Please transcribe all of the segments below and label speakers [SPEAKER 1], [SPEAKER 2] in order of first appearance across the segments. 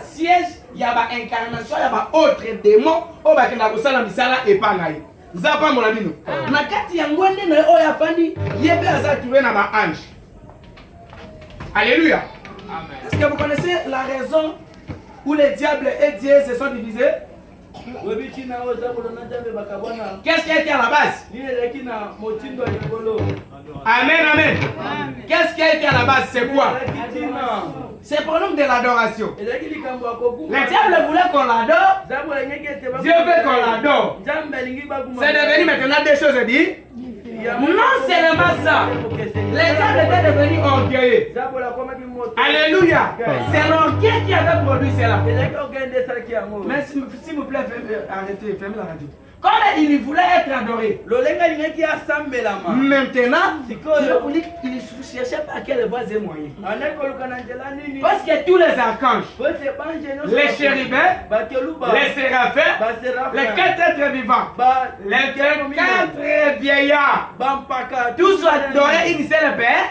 [SPEAKER 1] siège, il y a une incarnation, il y a autre démon, il y a une misala misala et pas naï. Vous avez pas mon ami nous. Na kati ya ngwende na o ya fandi, yebe aza trouvé na ma ange. Alléluia. Amen. Est-ce que vous connaissez la raison où les diables et Dieu se sont divisés? Qu'est-ce qui a été à la base? Amen, amen. Qu'est-ce qui a été à la base? C'est quoi? C'est pour nous de l'adoration. Le diable voulait qu'on l'adore. Dieu veut qu'on l'adore. C'est devenu maintenant des choses dites. Non seulement ça. Les diables étaient devenus orgueilleux. Alléluia. C'est l'orgueil qui avait produit cela. Mais s'il vous plaît, arrêtez, fermez la radio. Comme il voulait être adoré. Maintenant, il cherchait pas quelle voie et moyen. Parce que tous les archanges, les chérubins, les séraphins, les 4 êtres vivants, les 4 vieillards, tous sont adorés une seule paix.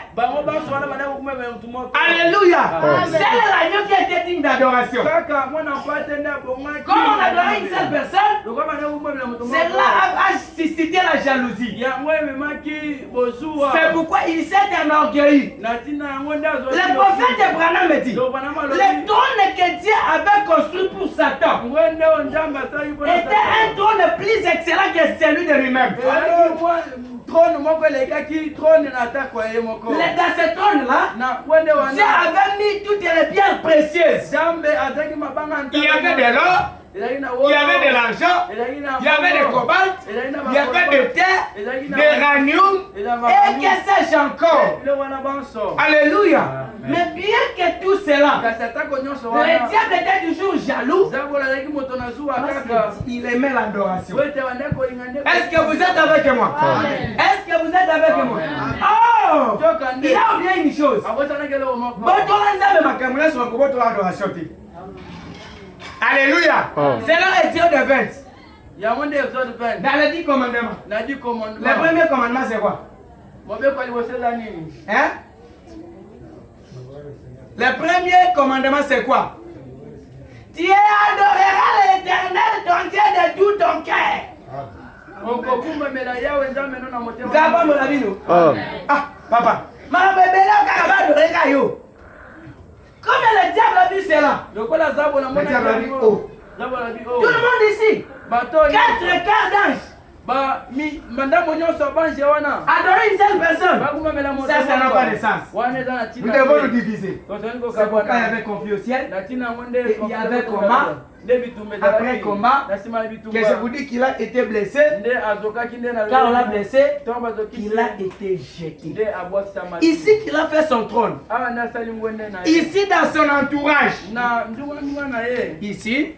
[SPEAKER 1] Alléluia. C'est l'agneau qui était digne d'adoration. Comme on adorait une seule personne, cela a suscité la jalousie. C'est pourquoi il s'est enorgueilli. Le prophète Abraham me dit, le trône que Dieu avait construit pour Satan était un trône plus excellent que celui de lui-même. Dans ce trône-là, Dieu avait mis toutes les pierres précieuses. Il y avait de l'or, il y avait de l'argent, il y avait de cobalt, il y avait de terre, de ranium, et que sais-je encore. Alléluia. Mais bien que tout cela, le diable était toujours jaloux parce qu'il aimait l'adoration. Est-ce que vous êtes avec moi? Est-ce que vous êtes avec moi? Oh! Il y a oublié une chose. Alléluia. C'est là Exode 20. Dans les 10 commandements. Le premier commandement c'est quoi? Hein? Le premier commandement c'est quoi? Tu adoreras l'Éternel ton Dieu de tout ton cœur. Zaba mon ami nous. Ah, papa. Ma bébé là quand va adorer yo. Comme le diable a vu cela. Le diable a dit oh. Tout le monde ici. 4 quarts d'ange. Adorer une seule personne, ça n'a pas de sens. Nous devons nous diviser. C'est pourquoi il y avait conflit au ciel. Et il y avait combat. Après combat, que je vous dis qu'il a été blessé. Quand on l'a blessé, il a été jeté. Ici qu'il a fait son trône. Ici dans son entourage. Ici,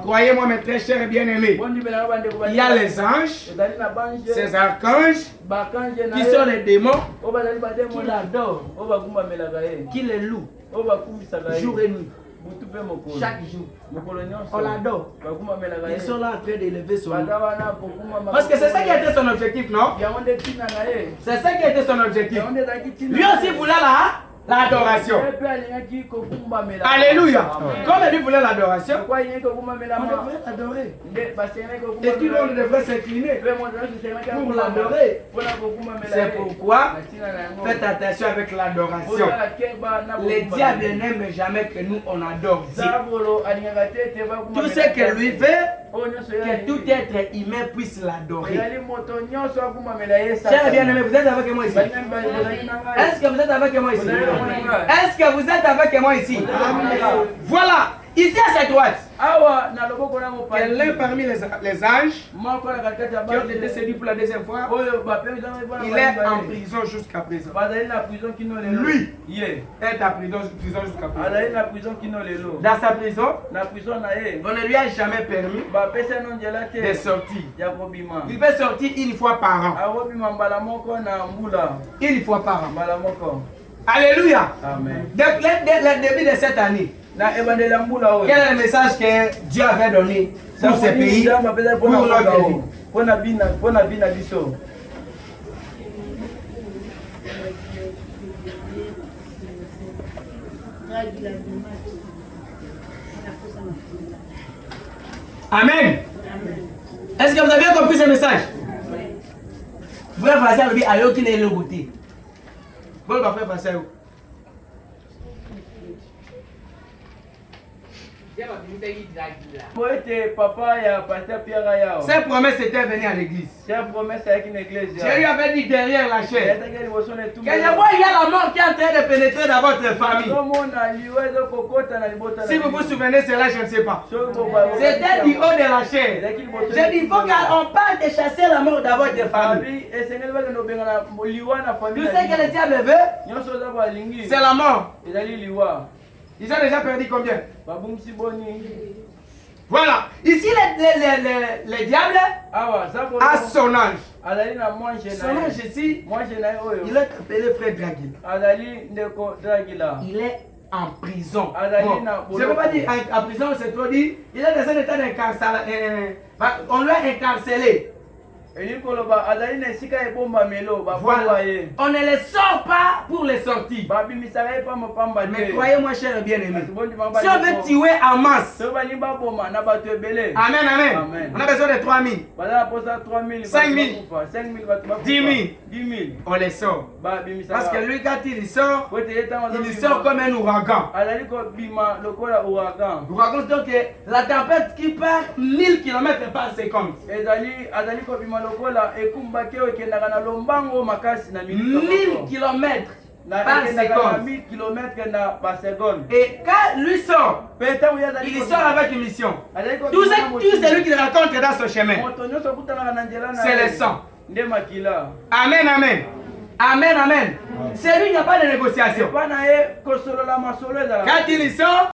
[SPEAKER 1] croyez-moi mes très chers et bien-aimés, il y a les anges, ces archanges, qui sont les démons, qui l'adorent, qui les louent, jour et nuit. Chaque jour, on l'adore. Ils sont là en train d'élever son nom. Parce que c'est ça qui a été son objectif, non? C'est ça qui a été son objectif. Lui aussi voulait l'adoration. Alléluia. Comme lui voulait l'adoration, on devrait l'adorer. Et tout le monde devrait s'incliner pour l'adorer. C'est pourquoi faites attention avec l'adoration. Le diable n'aime jamais que nous on adore Dieu. Tout ce que lui veut, que tout être humain puisse l'adorer. Chers bien-aimés, vous êtes avec moi ici? Est-ce que vous êtes avec moi ici? Est-ce que vous êtes avec moi ici? Voilà, ici à cette droite, l'un parmi les anges qui ont été séduits pour la deuxième fois, il est en prison jusqu'à présent. Lui est en prison jusqu'à présent. Dans sa prison, on ne lui a jamais permis de sortir. Il peut sortir une fois par an. Une fois par an. Alléluia. Amen. Depuis le début de cette année, quel est le message que Dieu avait donné pour ce pays, pour notre vie? Amen. Est-ce que vous avez compris ce message? Frère Français a dit ayo qui n'est le goûter. Bon, frère Français.
[SPEAKER 2] Papa ya pasteur Pierre Yao.
[SPEAKER 1] Cette promesse était venue à l'église.
[SPEAKER 2] Cette promesse est une église.
[SPEAKER 1] Jésus avait dit derrière la chair. Il y a la mort qui est en train de pénétrer dans votre famille. Si vous vous souvenez cela, je ne sais pas. C'était du haut de la chair. J'ai dit, il faut qu'on parle de chasser la mort dans votre famille. Tu sais que le diable veut? C'est la mort. Ils ont déjà perdu combien? Voilà. Ici, le diable a son ange. Son ange ici, il est appelé frère Dragila. Il est en prison. Bon, je ne veux pas dire en prison, c'est trop dit. Il est dans un état d'incarcération. On l'a incarcéré. Voilà. On ne les sort pas pour les sortir. Mais croyez-moi, cher et bien-aimé, si on veut tuer en masse, amen, amen, on a besoin de 3 000, 5 000, 10 000, on les sort. Parce que lui, quand il sort comme un ouragan. Ouragan, donc la tempête qui part 1000 km par seconde. 1000 km par seconde. Et quand lui sort, il sort avec une mission. Tout celui qui le rencontre dans ce chemin, c'est le sang. Amen, amen. Amen, amen. C'est lui, il n'y a pas de négociation. Quand il sort,